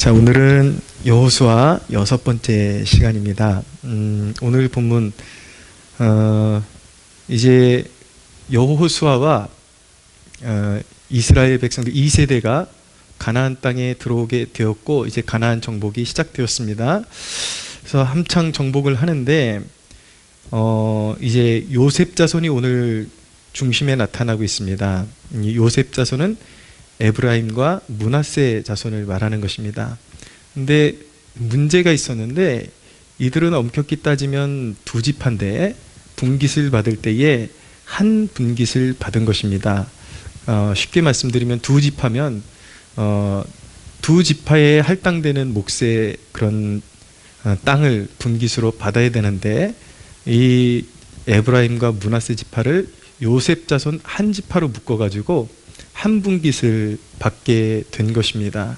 자, 오늘은 여호수아 6번째 시간입니다. 오늘 본문 이제 여호수아와 이스라엘 백성들 2세대가 가나안 땅에 들어오게 되었고, 이제 가나안 정복이 시작되었습니다. 그래서 한창 정복을 하는데 이제 요셉 자손이 오늘 중심에 나타나고 있습니다. 이 요셉 자손은 에브라임과 므낫세 자손을 말하는 것입니다. 근데 문제가 있었는데, 이들은 엄격히 따지면 두 지파인데 분깃을 받을 때에 한 분깃을 받은 것입니다. 쉽게 말씀드리면 두 지파면 두 지파에 할당되는 몫의 그런 땅을 분깃으로 받아야 되는데, 이 에브라임과 므낫세 지파를 요셉 자손 한 지파로 묶어가지고 한 분깃을 받게 된 것입니다.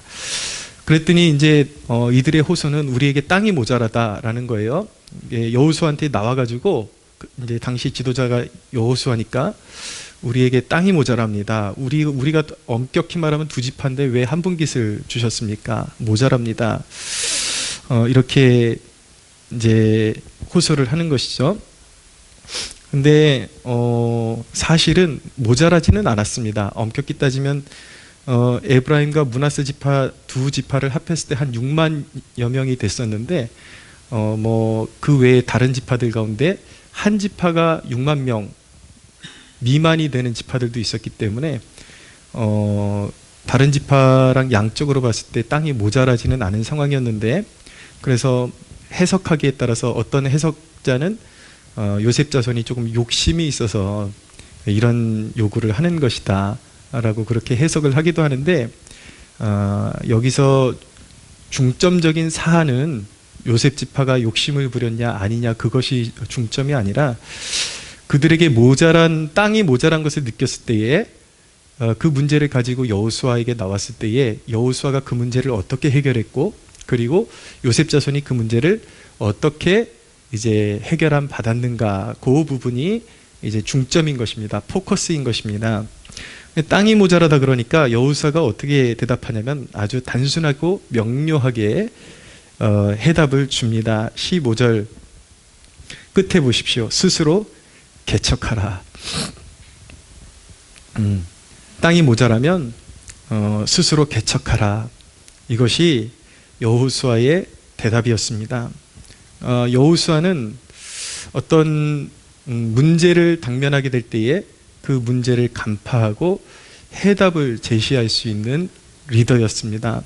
그랬더니 이제 이들의 호소는 우리에게 땅이 모자라다라는 거예요. 여호수아한테 나와가지고, 이제 당시 지도자가 여호수아니까 우리에게 땅이 모자랍니다. 우리가 엄격히 말하면 두 지파인데 왜 한 분깃을 주셨습니까? 모자랍니다. 이렇게 이제 호소를 하는 것이죠. 근데 사실은 모자라지는 않았습니다. 엄격히 따지면 에브라임과 므낫세 지파 두 지파를 합했을 때 한 6만여 명이 됐었는데, 그 외에 다른 지파들 가운데 한 지파가 6만 명 미만이 되는 지파들도 있었기 때문에 다른 지파랑 양적으로 봤을 때 땅이 모자라지는 않은 상황이었는데, 그래서 해석하기에 따라서 어떤 해석자는 요셉 자손이 조금 욕심이 있어서 이런 요구를 하는 것이다 라고 그렇게 해석을 하기도 하는데, 여기서 중점적인 사안은 요셉 지파가 욕심을 부렸냐 아니냐, 그것이 중점이 아니라 그들에게 땅이 모자란 것을 느꼈을 때에 그 문제를 가지고 여호수아에게 나왔을 때에 여호수아가 그 문제를 어떻게 해결했고, 그리고 요셉 자손이 그 문제를 어떻게 이제 해결함 받았는가, 그 부분이 이제 중점인 것입니다. 포커스인 것입니다. 땅이 모자라다 그러니까 여호수아가 어떻게 대답하냐면 아주 단순하고 명료하게 해답을 줍니다. 15절 끝에 보십시오. 스스로 개척하라. 땅이 모자라면 스스로 개척하라. 이것이 여호수아의 대답이었습니다. 여호수아는 어떤 문제를 당면하게 될 때에 그 문제를 간파하고 해답을 제시할 수 있는 리더였습니다.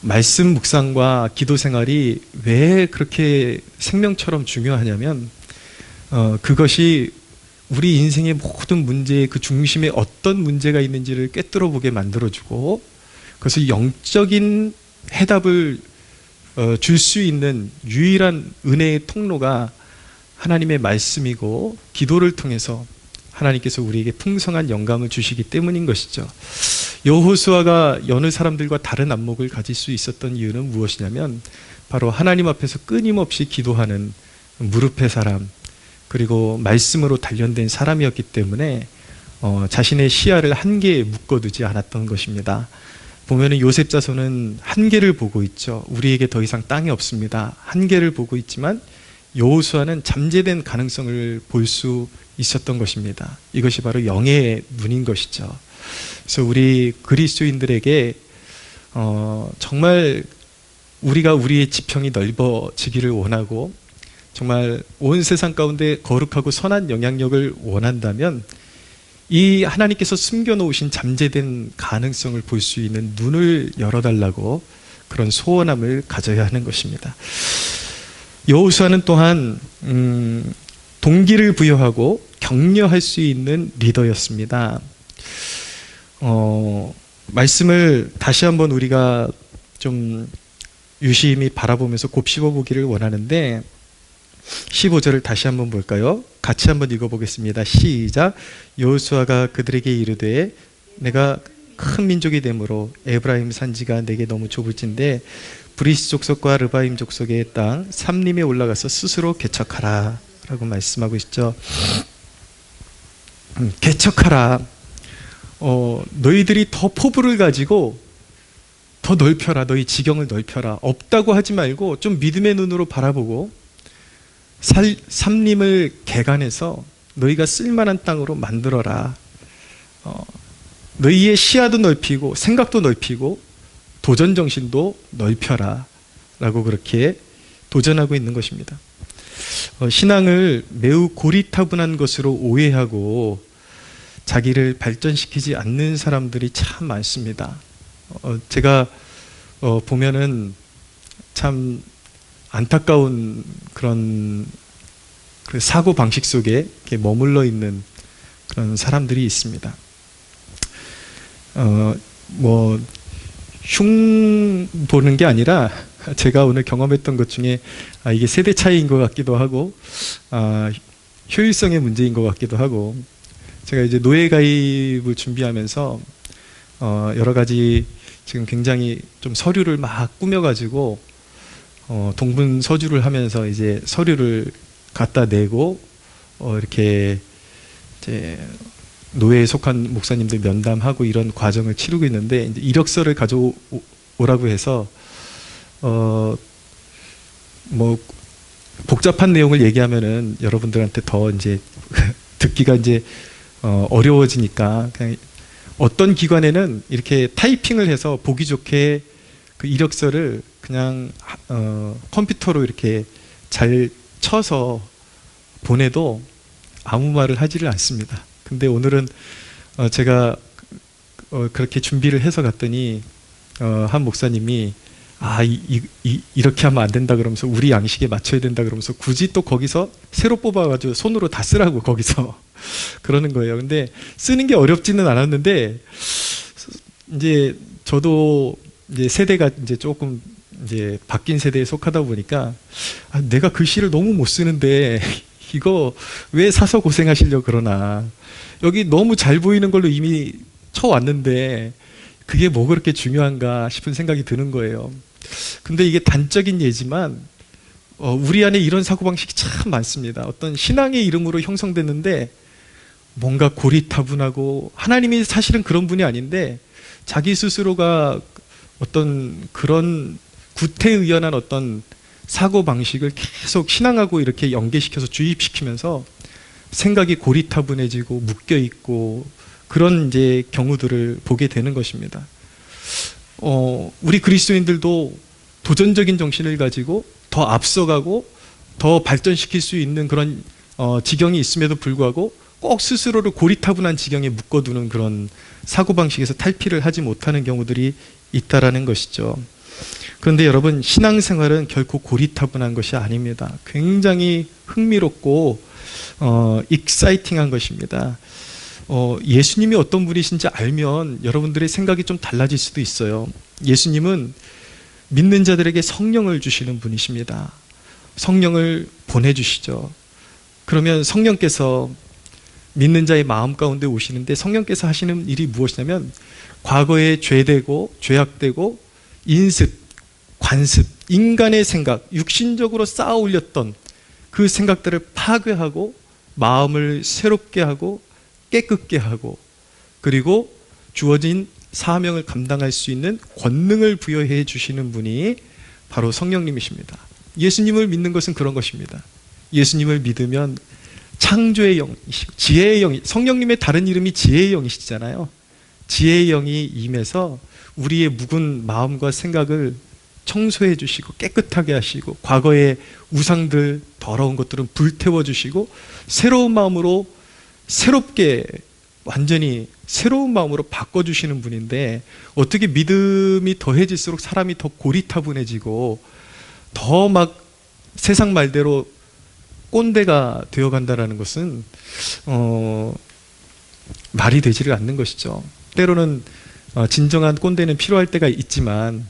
말씀 묵상과 기도 생활이 왜 그렇게 생명처럼 중요하냐면, 그것이 우리 인생의 모든 문제의 그 중심에 어떤 문제가 있는지를 꿰뚫어 보게 만들어주고, 그것을 영적인 해답을 줄 수 있는 유일한 은혜의 통로가 하나님의 말씀이고, 기도를 통해서 하나님께서 우리에게 풍성한 영감을 주시기 때문인 것이죠. 여호수아가 여느 사람들과 다른 안목을 가질 수 있었던 이유는 무엇이냐면, 바로 하나님 앞에서 끊임없이 기도하는 무릎의 사람, 그리고 말씀으로 단련된 사람이었기 때문에 자신의 시야를 한계에 묶어두지 않았던 것입니다. 보면은 요셉 자손은 한계를 보고 있죠. 우리에게 더 이상 땅이 없습니다. 한계를 보고 있지만 여호수아는 잠재된 가능성을 볼 수 있었던 것입니다. 이것이 바로 영의 눈인 것이죠. 그래서 우리 그리스도인들에게 정말 우리가 우리의 지평이 넓어지기를 원하고, 정말 온 세상 가운데 거룩하고 선한 영향력을 원한다면 이 하나님께서 숨겨놓으신 잠재된 가능성을 볼 수 있는 눈을 열어달라고 그런 소원함을 가져야 하는 것입니다. 여호수아는 또한 동기를 부여하고 격려할 수 있는 리더였습니다. 말씀을 다시 한번 우리가 좀 유심히 바라보면서 곱씹어 보기를 원하는데, 15절을 다시 한번 볼까요? 같이 한번 읽어보겠습니다. 시작. 여호수아가 그들에게 이르되 내가 큰 민족이 되므로 에브라임 산지가 내게 너무 좁을진데 브리스 족속과 르바임 족속의 땅 삼림에 올라가서 스스로 개척하라 라고 말씀하고 있죠. 개척하라. 너희들이 더 포부를 가지고 더 넓혀라. 너희 지경을 넓혀라. 없다고 하지 말고 좀 믿음의 눈으로 바라보고 삼림을 개간해서 너희가 쓸만한 땅으로 만들어라. 너희의 시야도 넓히고 생각도 넓히고 도전 정신도 넓혀라 라고 그렇게 도전하고 있는 것입니다. 신앙을 매우 고리타분한 것으로 오해하고 자기를 발전시키지 않는 사람들이 참 많습니다. 제가 보면은 참 안타까운 그런 그 사고 방식 속에 이렇게 머물러 있는 그런 사람들이 있습니다. 흉 보는 게 아니라 제가 오늘 경험했던 것 중에 이게 세대 차이인 것 같기도 하고 효율성의 문제인 것 같기도 하고, 제가 이제 노예 가입을 준비하면서 여러 가지 지금 굉장히 좀 서류를 막 꾸며가지고 동분서주를 하면서 이제 서류를 갖다 내고 이렇게 이제 노예에 속한 목사님들 면담하고 이런 과정을 치르고 있는데, 이제 이력서를 가져오라고 해서 뭐 복잡한 내용을 얘기하면은 여러분들한테 더 이제 듣기가 이제 어려워지니까 그냥 어떤 기관에는 이렇게 타이핑을 해서 보기 좋게 그 이력서를 그냥 컴퓨터로 이렇게 잘 쳐서 보내도 아무 말을 하지를 않습니다. 근데 오늘은 제가 그렇게 준비를 해서 갔더니 한 목사님이 이렇게 하면 안 된다 그러면서 우리 양식에 맞춰야 된다 그러면서 굳이 또 거기서 새로 뽑아가지고 손으로 다 쓰라고 거기서 그러는 거예요. 근데 쓰는 게 어렵지는 않았는데 이제 저도 이제 세대가 이제 조금 이제 바뀐 세대에 속하다 보니까 내가 글씨를 너무 못 쓰는데 이거 왜 사서 고생하시려고 그러나, 여기 너무 잘 보이는 걸로 이미 쳐왔는데 그게 뭐 그렇게 중요한가 싶은 생각이 드는 거예요. 근데 이게 단적인 예지만 우리 안에 이런 사고방식이 참 많습니다. 어떤 신앙의 이름으로 형성됐는데 뭔가 고리타분하고, 하나님이 사실은 그런 분이 아닌데 자기 스스로가 어떤 그런 구태의연한 어떤 사고방식을 계속 신앙하고 이렇게 연계시켜서 주입시키면서 생각이 고리타분해지고 묶여있고 그런 이제 경우들을 보게 되는 것입니다. 우리 그리스도인들도 도전적인 정신을 가지고 더 앞서가고 더 발전시킬 수 있는 그런 지경이 있음에도 불구하고 꼭 스스로를 고리타분한 지경에 묶어두는 그런 사고방식에서 탈피를 하지 못하는 경우들이 있다라는 것이죠. 그런데 여러분, 신앙생활은 결코 고리타분한 것이 아닙니다. 굉장히 흥미롭고 익사이팅한 것입니다. 예수님이 어떤 분이신지 알면 여러분들의 생각이 좀 달라질 수도 있어요. 예수님은 믿는 자들에게 성령을 주시는 분이십니다. 성령을 보내주시죠. 그러면 성령께서 믿는 자의 마음 가운데 오시는데, 성령께서 하시는 일이 무엇이냐면 과거에 죄되고 죄악되고 인습, 관습, 인간의 생각, 육신적으로 쌓아 올렸던 그 생각들을 파괴하고 마음을 새롭게 하고 깨끗게 하고, 그리고 주어진 사명을 감당할 수 있는 권능을 부여해 주시는 분이 바로 성령님이십니다. 예수님을 믿는 것은 그런 것입니다. 예수님을 믿으면 창조의 영이시고 지혜의 영이, 성령님의 다른 이름이 지혜의 영이시잖아요. 지혜의 영이 임해서 우리의 묵은 마음과 생각을 청소해 주시고 깨끗하게 하시고, 과거의 우상들, 더러운 것들은 불태워 주시고 새로운 마음으로 새롭게, 완전히 새로운 마음으로 바꿔주시는 분인데, 어떻게 믿음이 더해질수록 사람이 더 고리타분해지고 더 막 세상 말대로 꼰대가 되어간다는 것은 말이 되지를 않는 것이죠. 때로는 진정한 꼰대는 필요할 때가 있지만,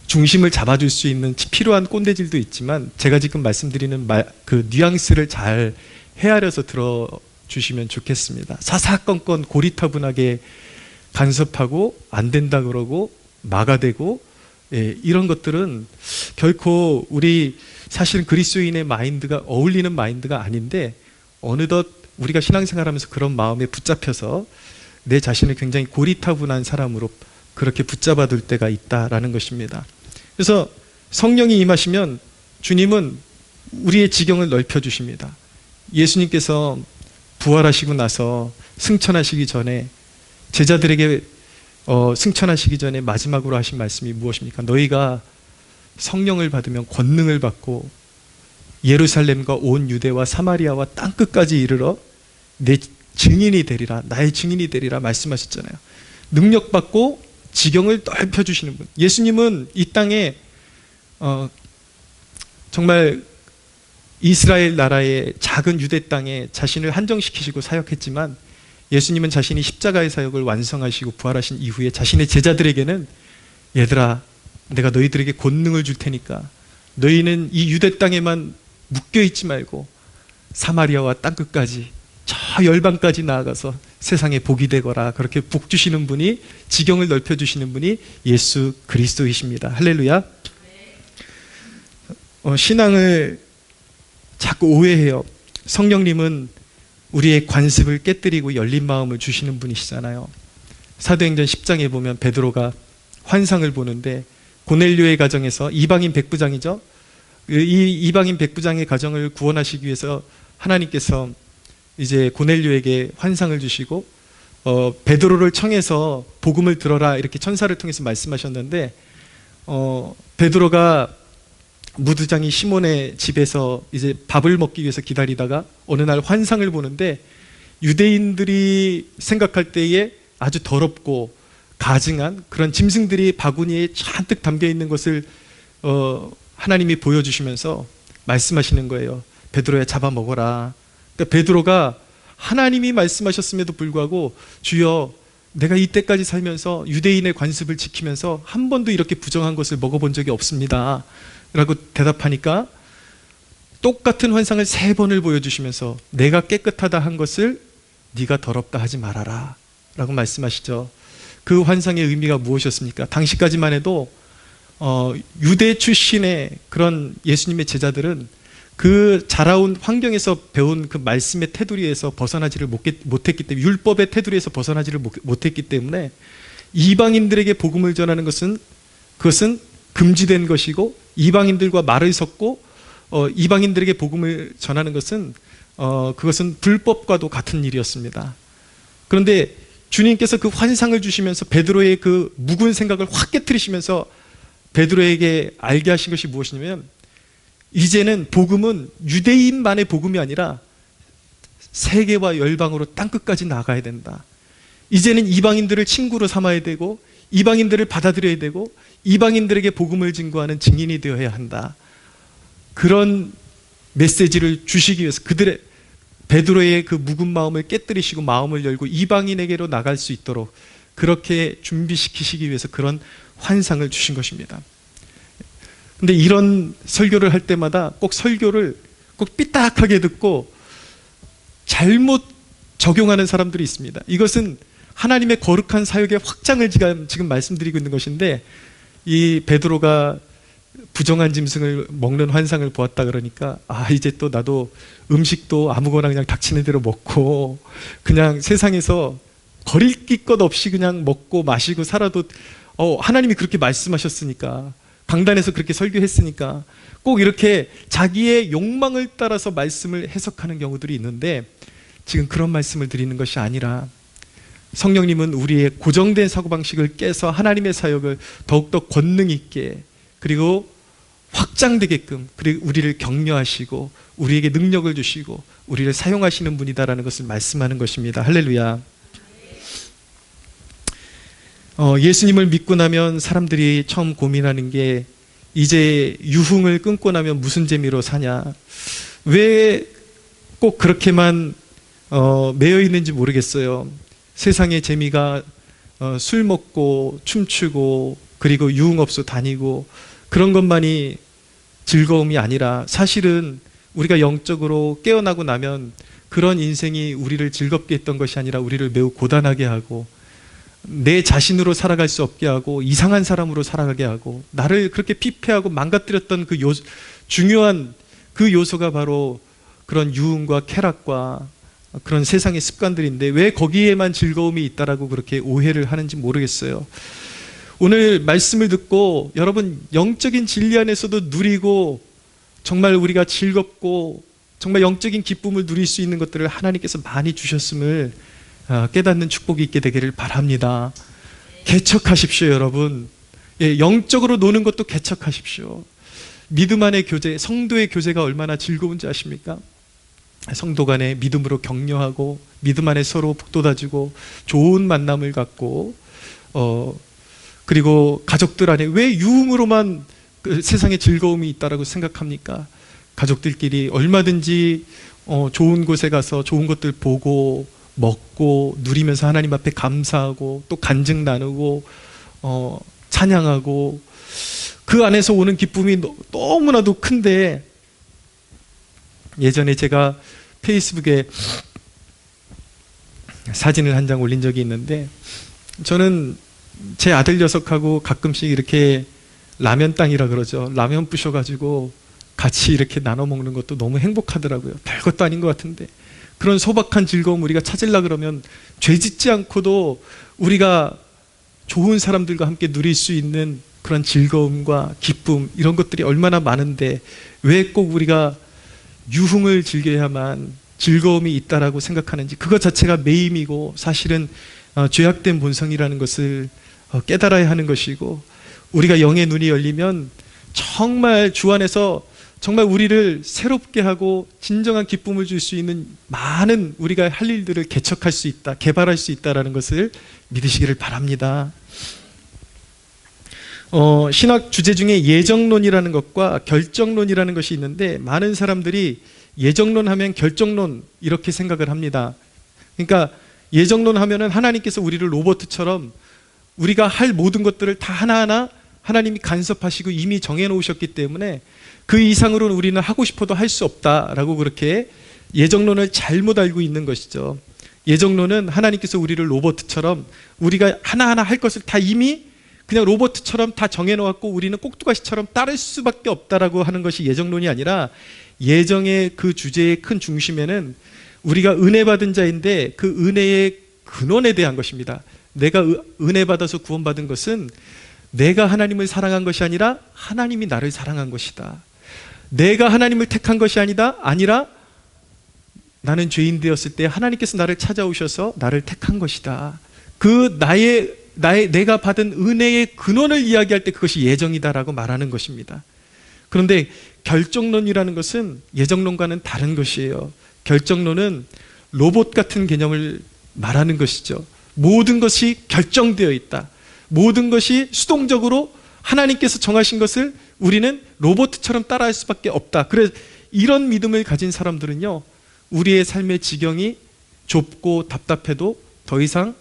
중심을 잡아줄 수 있는 필요한 꼰대질도 있지만, 제가 지금 말씀드리는 그 뉘앙스를 잘 헤아려서 들어주시면 좋겠습니다. 사사건건 고리타분하게 간섭하고 안 된다 그러고 막아대고, 이런 것들은 결코 우리 사실은 그리스도인의 마인드가 어울리는 마인드가 아닌데, 어느덧 우리가 신앙생활하면서 그런 마음에 붙잡혀서 내 자신을 굉장히 고리타분한 사람으로 그렇게 붙잡아 둘 때가 있다라는 것입니다. 그래서 성령이 임하시면 주님은 우리의 지경을 넓혀 주십니다. 예수님께서 부활하시고 나서 승천하시기 전에 제자들에게 승천하시기 전에 마지막으로 하신 말씀이 무엇입니까? 너희가 성령을 받으면 권능을 받고 예루살렘과 온 유대와 사마리아와 땅끝까지 이르러 내 증인이 되리라, 나의 증인이 되리라 말씀하셨잖아요. 능력받고 지경을 넓혀주시는 분. 예수님은 이 땅에 정말 이스라엘 나라의 작은 유대 땅에 자신을 한정시키시고 사역했지만 예수님은 자신이 십자가의 사역을 완성하시고 부활하신 이후에 자신의 제자들에게는 얘들아, 내가 너희들에게 권능을 줄 테니까 너희는 이 유대 땅에만 묶여있지 말고 사마리아와 땅끝까지 저 열방까지 나아가서 세상에 복이 되거라. 그렇게 복 주시는 분이, 지경을 넓혀주시는 분이 예수 그리스도이십니다. 할렐루야. 신앙을 자꾸 오해해요. 성령님은 우리의 관습을 깨뜨리고 열린 마음을 주시는 분이시잖아요. 사도행전 10장에 보면 베드로가 환상을 보는데 고넬료의 가정에서 이방인 백부장이죠. 이 이방인 백부장의 가정을 구원하시기 위해서 하나님께서 이제 고넬료에게 환상을 주시고 베드로를 청해서 복음을 들어라 이렇게 천사를 통해서 말씀하셨는데 베드로가 무두장이 시몬의 집에서 이제 밥을 먹기 위해서 기다리다가 어느 날 환상을 보는데 유대인들이 생각할 때에 아주 더럽고 가증한 그런 짐승들이 바구니에 잔뜩 담겨 있는 것을 하나님이 보여주시면서 말씀하시는 거예요. 베드로야, 잡아먹어라. 그러니까 베드로가 하나님이 말씀하셨음에도 불구하고 주여, 내가 이때까지 살면서 유대인의 관습을 지키면서 한 번도 이렇게 부정한 것을 먹어본 적이 없습니다 라고 대답하니까 똑같은 환상을 3번을 보여주시면서 내가 깨끗하다 한 것을 네가 더럽다 하지 말아라 라고 말씀하시죠. 그 환상의 의미가 무엇이었습니까? 당시까지만 해도 유대 출신의 그런 예수님의 제자들은 그 자라온 환경에서 배운 그 말씀의 테두리에서 벗어나지를 못했기 때문에, 율법의 테두리에서 벗어나지를 못했기 때문에 이방인들에게 복음을 전하는 그것은 금지된 것이고, 이방인들과 말을 섞고 이방인들에게 복음을 전하는 것은 그것은 불법과도 같은 일이었습니다. 그런데 주님께서 그 환상을 주시면서 베드로의 그 묵은 생각을 확 깨트리시면서 베드로에게 알게 하신 것이 무엇이냐면, 이제는 복음은 유대인만의 복음이 아니라 세계와 열방으로 땅끝까지 나가야 된다. 이제는 이방인들을 친구로 삼아야 되고 이방인들을 받아들여야 되고 이방인들에게 복음을 증거하는 증인이 되어야 한다. 그런 메시지를 주시기 위해서 베드로의 그 묵은 마음을 깨뜨리시고 마음을 열고 이방인에게로 나갈 수 있도록 그렇게 준비시키시기 위해서 그런 환상을 주신 것입니다. 근데 이런 설교를 할 때마다 꼭 설교를 꼭 삐딱하게 듣고 잘못 적용하는 사람들이 있습니다. 이것은 하나님의 거룩한 사역의 확장을 지금 말씀드리고 있는 것인데, 이 베드로가 부정한 짐승을 먹는 환상을 보았다 그러니까 이제 또 나도 음식도 아무거나 그냥 닥치는 대로 먹고 그냥 세상에서 거릴 것 없이 그냥 먹고 마시고 살아도 하나님이 그렇게 말씀하셨으니까, 강단에서 그렇게 설교했으니까 꼭 이렇게 자기의 욕망을 따라서 말씀을 해석하는 경우들이 있는데, 지금 그런 말씀을 드리는 것이 아니라 성령님은 우리의 고정된 사고방식을 깨서 하나님의 사역을 더욱더 권능 있게 그리고 확장되게끔, 그리고 우리를 격려하시고 우리에게 능력을 주시고 우리를 사용하시는 분이다라는 것을 말씀하는 것입니다. 할렐루야. 예수님을 믿고 나면 사람들이 처음 고민하는 게, 이제 유흥을 끊고 나면 무슨 재미로 사냐, 왜 꼭 그렇게만 매여 있는지 모르겠어요. 세상의 재미가 술 먹고 춤추고 그리고 유흥업소 다니고 그런 것만이 즐거움이 아니라, 사실은 우리가 영적으로 깨어나고 나면 그런 인생이 우리를 즐겁게 했던 것이 아니라 우리를 매우 고단하게 하고 내 자신으로 살아갈 수 없게 하고 이상한 사람으로 살아가게 하고 나를 그렇게 피폐하고 망가뜨렸던 그 중요한 그 요소가 바로 그런 유흥과 쾌락과 그런 세상의 습관들인데, 왜 거기에만 즐거움이 있다라고 그렇게 오해를 하는지 모르겠어요. 오늘 말씀을 듣고 여러분 영적인 진리 안에서도 누리고 정말 우리가 즐겁고 정말 영적인 기쁨을 누릴 수 있는 것들을 하나님께서 많이 주셨음을 깨닫는 축복이 있게 되기를 바랍니다. 개척하십시오, 여러분. 예, 영적으로 노는 것도 개척하십시오. 믿음 안의 교제, 성도의 교제가 얼마나 즐거운지 아십니까? 성도 간에 믿음으로 격려하고 믿음 안에 서로 북돋아주고 좋은 만남을 갖고 그리고 가족들 안에 왜 유흥으로만 그 세상에 즐거움이 있다라고 생각합니까? 가족들끼리 얼마든지 좋은 곳에 가서 좋은 것들 보고 먹고 누리면서 하나님 앞에 감사하고 또 간증 나누고 찬양하고 그 안에서 오는 기쁨이 너무나도 큰데, 예전에 제가 페이스북에 사진을 한 장 올린 적이 있는데, 저는 제 아들 녀석하고 가끔씩 이렇게 라면 땅이라 그러죠. 라면 부셔가지고 같이 이렇게 나눠 먹는 것도 너무 행복하더라고요. 별것도 아닌 것 같은데 그런 소박한 즐거움 우리가 찾으려 그러면 죄 짓지 않고도 우리가 좋은 사람들과 함께 누릴 수 있는 그런 즐거움과 기쁨, 이런 것들이 얼마나 많은데 왜 꼭 우리가 유흥을 즐겨야만 즐거움이 있다라고 생각하는지, 그것 자체가 매임이고 사실은 죄악된 본성이라는 것을 깨달아야 하는 것이고, 우리가 영의 눈이 열리면 정말 주 안에서 정말 우리를 새롭게 하고 진정한 기쁨을 줄 수 있는 많은 우리가 할 일들을 개척할 수 있다, 개발할 수 있다는 것을 믿으시기를 바랍니다. 신학 주제 중에 예정론이라는 것과 결정론이라는 것이 있는데, 많은 사람들이 예정론 하면 결정론 이렇게 생각을 합니다. 그러니까 예정론 하면은 하나님께서 우리를 로봇처럼 우리가 할 모든 것들을 다 하나하나 하나님이 간섭하시고 이미 정해놓으셨기 때문에 그 이상으로는 우리는 하고 싶어도 할 수 없다라고 그렇게 예정론을 잘못 알고 있는 것이죠. 예정론은 하나님께서 우리를 로봇처럼 우리가 하나하나 할 것을 다 이미 그냥 로봇처럼 다 정해놓았고 우리는 꼭두가시처럼 따를 수밖에 없다라고 하는 것이 예정론이 아니라, 예정의 그 주제의 큰 중심에는 우리가 은혜 받은 자인데 그 은혜의 근원에 대한 것입니다. 내가 은혜 받아서 구원받은 것은 내가 하나님을 사랑한 것이 아니라 하나님이 나를 사랑한 것이다. 내가 하나님을 택한 것이 아니라 나는 죄인 되었을 때 하나님께서 나를 찾아오셔서 나를 택한 것이다. 그 내가 받은 은혜의 근원을 이야기할 때 그것이 예정이다라고 말하는 것입니다. 그런데 결정론이라는 것은 예정론과는 다른 것이에요. 결정론은 로봇 같은 개념을 말하는 것이죠. 모든 것이 결정되어 있다. 모든 것이 수동적으로 하나님께서 정하신 것을 우리는 로봇처럼 따라할 수밖에 없다. 그래서 이런 믿음을 가진 사람들은요, 우리의 삶의 지경이 좁고 답답해도 더 이상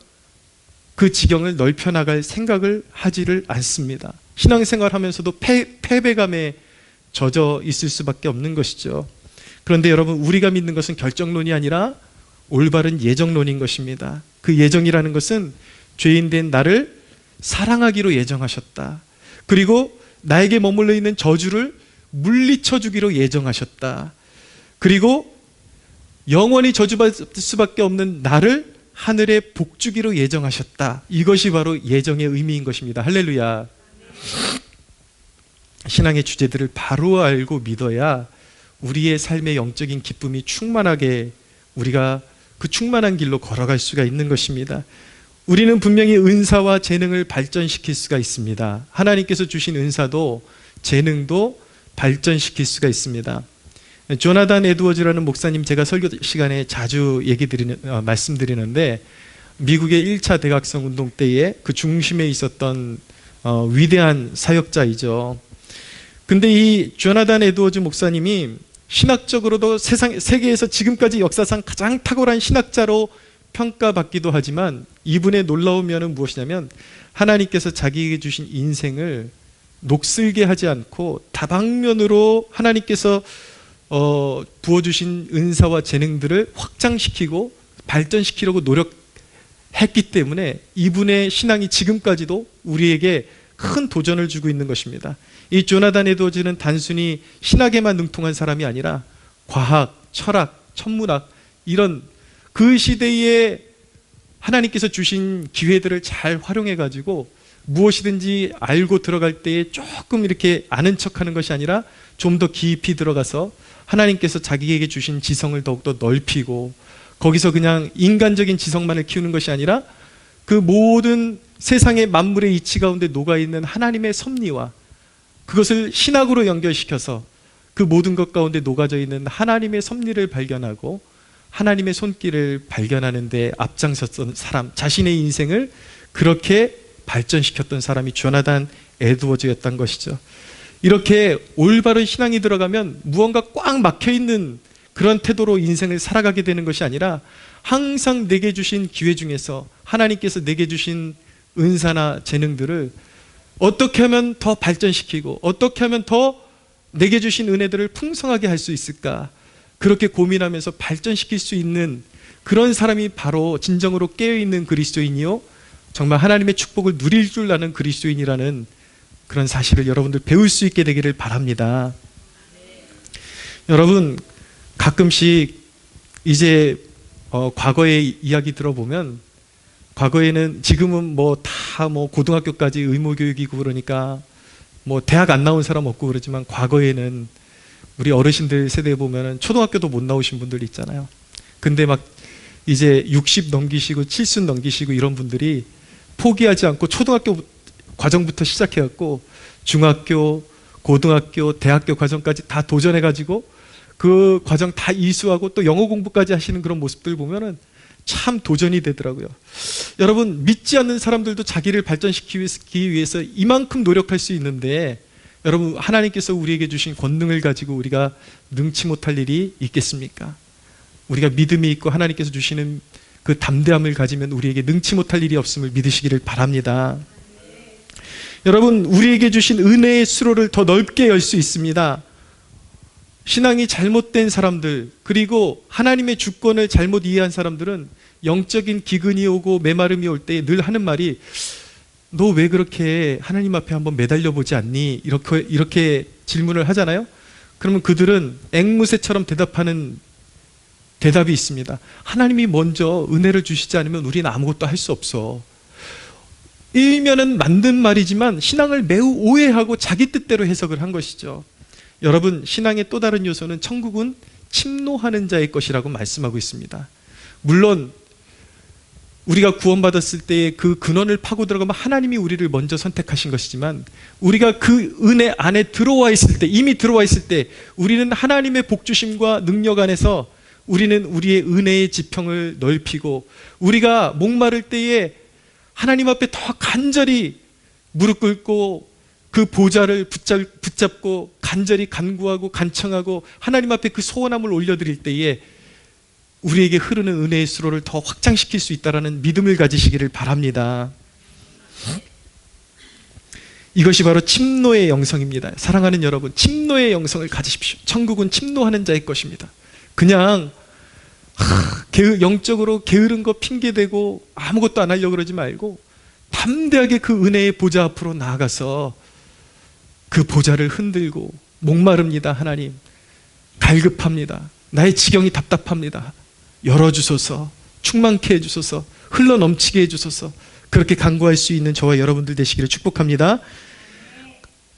그 지경을 넓혀나갈 생각을 하지를 않습니다. 신앙생활 하면서도 패배감에 젖어 있을 수밖에 없는 것이죠. 그런데 여러분, 우리가 믿는 것은 결정론이 아니라 올바른 예정론인 것입니다. 그 예정이라는 것은 죄인된 나를 사랑하기로 예정하셨다. 그리고 나에게 머물러 있는 저주를 물리쳐 주기로 예정하셨다. 그리고 영원히 저주받을 수밖에 없는 나를 하늘에 복주기로 예정하셨다. 이것이 바로 예정의 의미인 것입니다. 할렐루야. 신앙의 주제들을 바로 알고 믿어야 우리의 삶의 영적인 기쁨이 충만하게 우리가 그 충만한 길로 걸어갈 수가 있는 것입니다. 우리는 분명히 은사와 재능을 발전시킬 수가 있습니다. 하나님께서 주신 은사도 재능도 발전시킬 수가 있습니다. 조나단 에드워즈라는 목사님, 제가 설교 시간에 자주 말씀드리는데, 미국의 1차 대각성 운동 때에 그 중심에 있었던 위대한 사역자이죠. 근데 이 조나단 에드워즈 목사님이 신학적으로도 세계에서 지금까지 역사상 가장 탁월한 신학자로 평가받기도 하지만, 이분의 놀라운 면은 무엇이냐면 하나님께서 자기에게 주신 인생을 녹슬게 하지 않고 다방면으로 하나님께서 부어주신 은사와 재능들을 확장시키고 발전시키려고 노력했기 때문에 이분의 신앙이 지금까지도 우리에게 큰 도전을 주고 있는 것입니다. 이 조나단 에드워즈는 단순히 신학에만 능통한 사람이 아니라 과학, 철학, 천문학, 이런 그 시대에 하나님께서 주신 기회들을 잘 활용해 가지고 무엇이든지 알고 들어갈 때에 조금 이렇게 아는 척하는 것이 아니라 좀 더 깊이 들어가서 하나님께서 자기에게 주신 지성을 더욱더 넓히고, 거기서 그냥 인간적인 지성만을 키우는 것이 아니라 그 모든 세상의 만물의 이치 가운데 녹아있는 하나님의 섭리와 그것을 신학으로 연결시켜서 그 모든 것 가운데 녹아져 있는 하나님의 섭리를 발견하고 하나님의 손길을 발견하는 데 앞장섰던 사람, 자신의 인생을 그렇게 발전시켰던 사람이 조나단 에드워즈였던 것이죠. 이렇게 올바른 신앙이 들어가면 무언가 꽉 막혀있는 그런 태도로 인생을 살아가게 되는 것이 아니라 항상 내게 주신 기회 중에서 하나님께서 내게 주신 은사나 재능들을 어떻게 하면 더 발전시키고 어떻게 하면 더 내게 주신 은혜들을 풍성하게 할 수 있을까, 그렇게 고민하면서 발전시킬 수 있는 그런 사람이 바로 진정으로 깨어있는 그리스도인이요 정말 하나님의 축복을 누릴 줄 아는 그리스도인이라는 그런 사실을 여러분들 배울 수 있게 되기를 바랍니다. 여러분, 가끔씩 이제 과거의 이야기 들어보면, 과거에는, 지금은 다 고등학교까지 의무교육이고 그러니까 대학 안 나온 사람 없고 그러지만, 과거에는 우리 어르신들 세대에 보면은 초등학교도 못 나오신 분들 있잖아요. 근데 막 이제 60 넘기시고 70 넘기시고 이런 분들이 포기하지 않고 초등학교 과정부터 시작해갖고 중학교, 고등학교, 대학교 과정까지 다 도전해가지고 그 과정 다 이수하고 또 영어 공부까지 하시는 그런 모습들 보면은 참 도전이 되더라고요. 여러분, 믿지 않는 사람들도 자기를 발전시키기 위해서 이만큼 노력할 수 있는데, 여러분, 하나님께서 우리에게 주신 권능을 가지고 우리가 능치 못할 일이 있겠습니까? 우리가 믿음이 있고 하나님께서 주시는 그 담대함을 가지면 우리에게 능치 못할 일이 없음을 믿으시기를 바랍니다. 여러분, 우리에게 주신 은혜의 수로를 더 넓게 열 수 있습니다. 신앙이 잘못된 사람들, 그리고 하나님의 주권을 잘못 이해한 사람들은 영적인 기근이 오고 메마름이 올 때 늘 하는 말이, 너 왜 그렇게 하나님 앞에 한번 매달려 보지 않니? 이렇게 질문을 하잖아요. 그러면 그들은 앵무새처럼 대답하는 대답이 있습니다. 하나님이 먼저 은혜를 주시지 않으면 우리는 아무것도 할 수 없어. 일면은 맞는 말이지만 신앙을 매우 오해하고 자기 뜻대로 해석을 한 것이죠. 여러분, 신앙의 또 다른 요소는 천국은 침노하는 자의 것이라고 말씀하고 있습니다. 물론 우리가 구원받았을 때의 그 근원을 파고 들어가면 하나님이 우리를 먼저 선택하신 것이지만, 우리가 그 은혜 안에 들어와 있을 때, 이미 들어와 있을 때 우리는 하나님의 복주심과 능력 안에서 우리는 우리의 은혜의 지평을 넓히고, 우리가 목마를 때에 하나님 앞에 더 간절히 무릎 꿇고 그 보좌를 붙잡고 간절히 간구하고 간청하고 하나님 앞에 그 소원함을 올려드릴 때에 우리에게 흐르는 은혜의 수로를 더 확장시킬 수 있다는 믿음을 가지시기를 바랍니다. 이것이 바로 침노의 영성입니다. 사랑하는 여러분, 침노의 영성을 가지십시오. 천국은 침노하는 자의 것입니다. 그냥 영적으로 게으른 거 핑계대고 아무것도 안 하려고 그러지 말고 담대하게 그 은혜의 보좌 앞으로 나아가서 그 보좌를 흔들고, 목마릅니다 하나님, 갈급합니다, 나의 지경이 답답합니다, 열어주소서, 충만케 해주소서, 흘러넘치게 해주소서, 그렇게 간구할 수 있는 저와 여러분들 되시기를 축복합니다.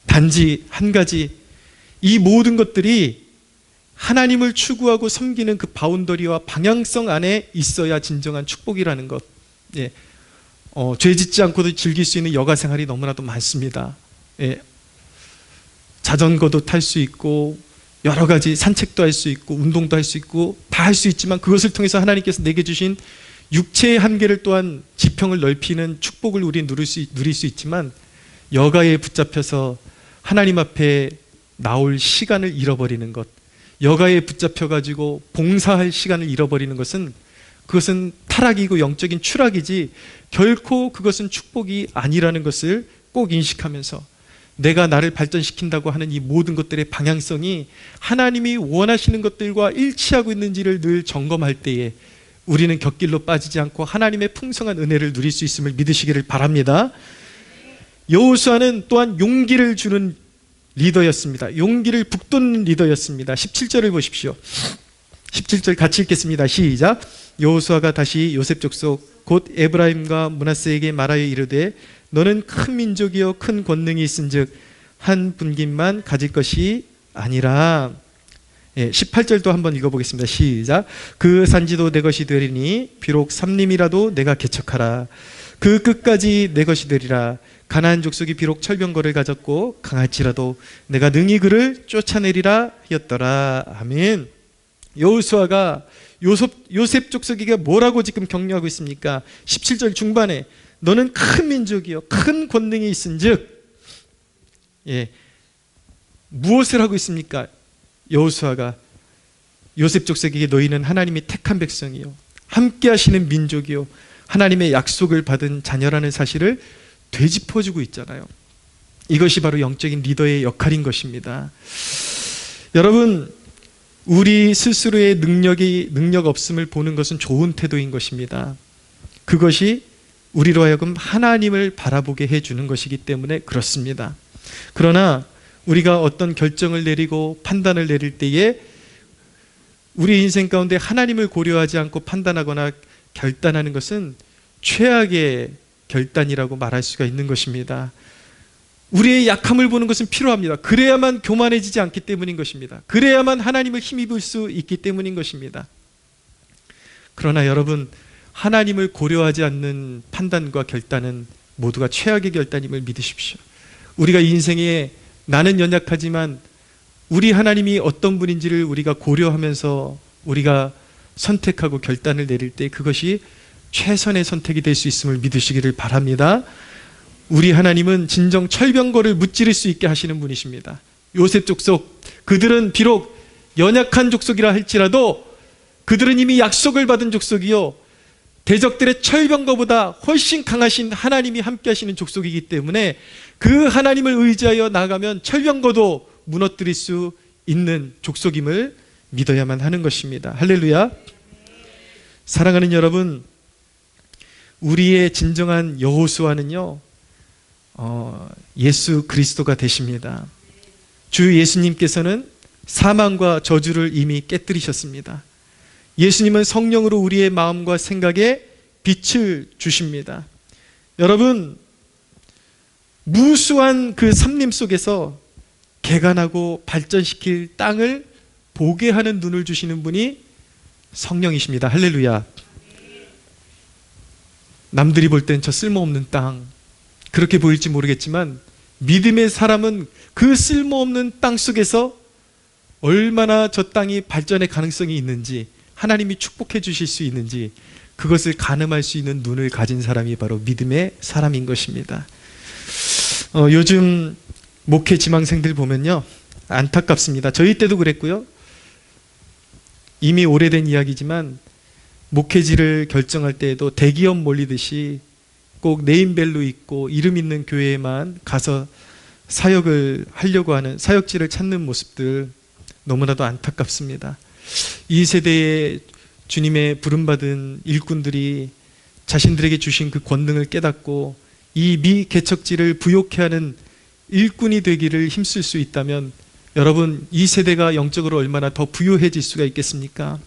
단지 한 가지, 이 모든 것들이 하나님을 추구하고 섬기는 그 바운더리와 방향성 안에 있어야 진정한 축복이라는 것. 예. 죄 짓지 않고도 즐길 수 있는 여가 생활이 너무나도 많습니다. 예. 자전거도 탈 수 있고 여러 가지 산책도 할 수 있고 운동도 할 수 있고 다 할 수 있지만, 그것을 통해서 하나님께서 내게 주신 육체의 한계를 또한 지평을 넓히는 축복을 우리 누릴 수 있지만, 여가에 붙잡혀서 하나님 앞에 나올 시간을 잃어버리는 것, 여가에 붙잡혀가지고 봉사할 시간을 잃어버리는 것은, 그것은 타락이고 영적인 추락이지 결코 그것은 축복이 아니라는 것을 꼭 인식하면서, 내가 나를 발전시킨다고 하는 이 모든 것들의 방향성이 하나님이 원하시는 것들과 일치하고 있는지를 늘 점검할 때에 우리는 곁길로 빠지지 않고 하나님의 풍성한 은혜를 누릴 수 있음을 믿으시기를 바랍니다. 여호수아는 또한 용기를 주는 리더였습니다. 용기를 북돋는 리더였습니다. 17절을 보십시오. 17절 같이 읽겠습니다. 시작. 여호수아가 다시 요셉 족속 곧 에브라임과 므낫세에게 말하여 이르되, 너는 큰 민족이요 큰 권능이 있은즉 한 분깃만 가질 것이 아니라. 18절도 한번 읽어보겠습니다. 시작. 그 산지도 내 것이 되리니 비록 삼림이라도 내가 개척하라. 그 끝까지 내 것이 되리라. 가나안 족속이 비록 철병거를 가졌고 강할지라도 내가 능히 그를 쫓아내리라 하였더라. 아멘. 여호수아가 요셉 족속에게 뭐라고 지금 격려하고 있습니까? 17절 중반에 너는 큰 민족이요 큰 권능이 있은즉, 무엇을 하고 있습니까? 여호수아가 요셉 족속에게 너희는 하나님이 택한 백성이요 함께 하시는 민족이요 하나님의 약속을 받은 자녀라는 사실을 되짚어주고 있잖아요. 이것이 바로 영적인 리더의 역할인 것입니다. 여러분, 우리 스스로의 능력 없음을 보는 것은 좋은 태도인 것입니다. 그것이 우리로 하여금 하나님을 바라보게 해주는 것이기 때문에 그렇습니다. 그러나 우리가 어떤 결정을 내리고 판단을 내릴 때에 우리 인생 가운데 하나님을 고려하지 않고 판단하거나 결단하는 것은 최악의 결단이라고 말할 수가 있는 것입니다. 우리의 약함을 보는 것은 필요합니다. 그래야만 교만해지지 않기 때문인 것입니다. 그래야만 하나님을 힘입을 수 있기 때문인 것입니다. 그러나 여러분, 하나님을 고려하지 않는 판단과 결단은 모두가 최악의 결단임을 믿으십시오. 우리가 인생에 나는 연약하지만 우리 하나님이 어떤 분인지를 우리가 고려하면서 우리가 선택하고 결단을 내릴 때 그것이 최선의 선택이 될 수 있음을 믿으시기를 바랍니다. 우리 하나님은 진정 철병거를 무찌를 수 있게 하시는 분이십니다. 요셉 족속, 그들은 비록 연약한 족속이라 할지라도 그들은 이미 약속을 받은 족속이요 대적들의 철병거보다 훨씬 강하신 하나님이 함께 하시는 족속이기 때문에 그 하나님을 의지하여 나가면 철병거도 무너뜨릴 수 있는 족속임을 믿어야만 하는 것입니다. 할렐루야. 사랑하는 여러분, 우리의 진정한 여호수아는요 예수 그리스도가 되십니다. 주 예수님께서는 사망과 저주를 이미 깨뜨리셨습니다. 예수님은 성령으로 우리의 마음과 생각에 빛을 주십니다. 여러분, 무수한 그 삼림 속에서 개간하고 발전시킬 땅을 보게 하는 눈을 주시는 분이 성령이십니다. 할렐루야. 남들이 볼 땐 저 쓸모없는 땅 그렇게 보일지 모르겠지만 믿음의 사람은 그 쓸모없는 땅 속에서 얼마나 저 땅이 발전의 가능성이 있는지, 하나님이 축복해 주실 수 있는지 그것을 가늠할 수 있는 눈을 가진 사람이 바로 믿음의 사람인 것입니다. 요즘 목회 지망생들 보면요 안타깝습니다. 저희 때도 그랬고요, 이미 오래된 이야기지만 목회지를 결정할 때에도 대기업 몰리듯이 꼭 네임밸류 있고 이름 있는 교회에만 가서 사역을 하려고 하는, 사역지를 찾는 모습들 너무나도 안타깝습니다. 이 세대의 주님의 부름받은 일꾼들이 자신들에게 주신 그 권능을 깨닫고 이 미개척지를 부욕해 하는 일꾼이 되기를 힘쓸 수 있다면 여러분, 이 세대가 영적으로 얼마나 더 부유해질 수가 있겠습니까?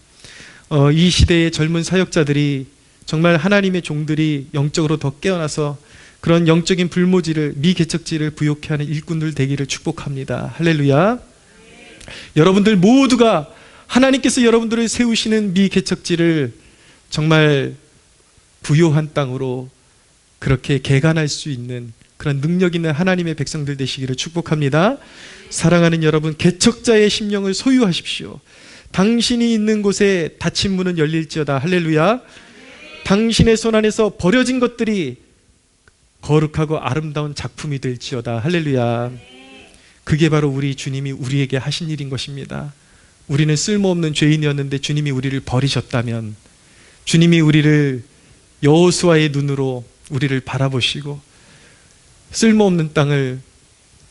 이 시대의 젊은 사역자들이, 정말 하나님의 종들이 영적으로 더 깨어나서 그런 영적인 불모지를, 미개척지를 부욕해 하는 일꾼들 되기를 축복합니다. 할렐루야. 여러분들 모두가 하나님께서 여러분들을 세우시는 미개척지를 정말 부요한 땅으로 그렇게 개간할 수 있는 그런 능력 있는 하나님의 백성들 되시기를 축복합니다. 사랑하는 여러분, 개척자의 심령을 소유하십시오. 당신이 있는 곳에 닫힌 문은 열릴지어다. 할렐루야. 당신의 손 안에서 버려진 것들이 거룩하고 아름다운 작품이 될지어다. 할렐루야. 그게 바로 우리 주님이 우리에게 하신 일인 것입니다. 우리는 쓸모없는 죄인이었는데 주님이 우리를 버리셨다면, 주님이 우리를 여호수아의 눈으로 우리를 바라보시고 쓸모없는 땅을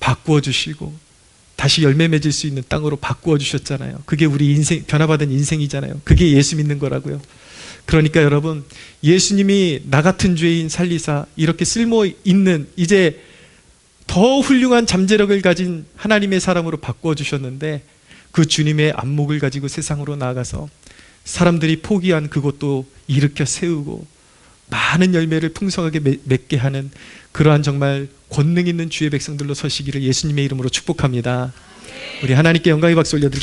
바꾸어 주시고 다시 열매 맺을 수 있는 땅으로 바꾸어 주셨잖아요. 그게 우리 인생, 변화받은 인생이잖아요. 그게 예수 믿는 거라고요. 그러니까 여러분, 예수님이 나 같은 죄인 살리사 이렇게 쓸모 있는, 이제 더 훌륭한 잠재력을 가진 하나님의 사람으로 바꾸어 주셨는데 그 주님의 안목을 가지고 세상으로 나아가서 사람들이 포기한 그것도 일으켜 세우고 많은 열매를 풍성하게 맺게 하는 그러한 정말 권능 있는 주의 백성들로 서시기를 예수님의 이름으로 축복합니다. 우리 하나님께 영광의 박수 올려드릴게요.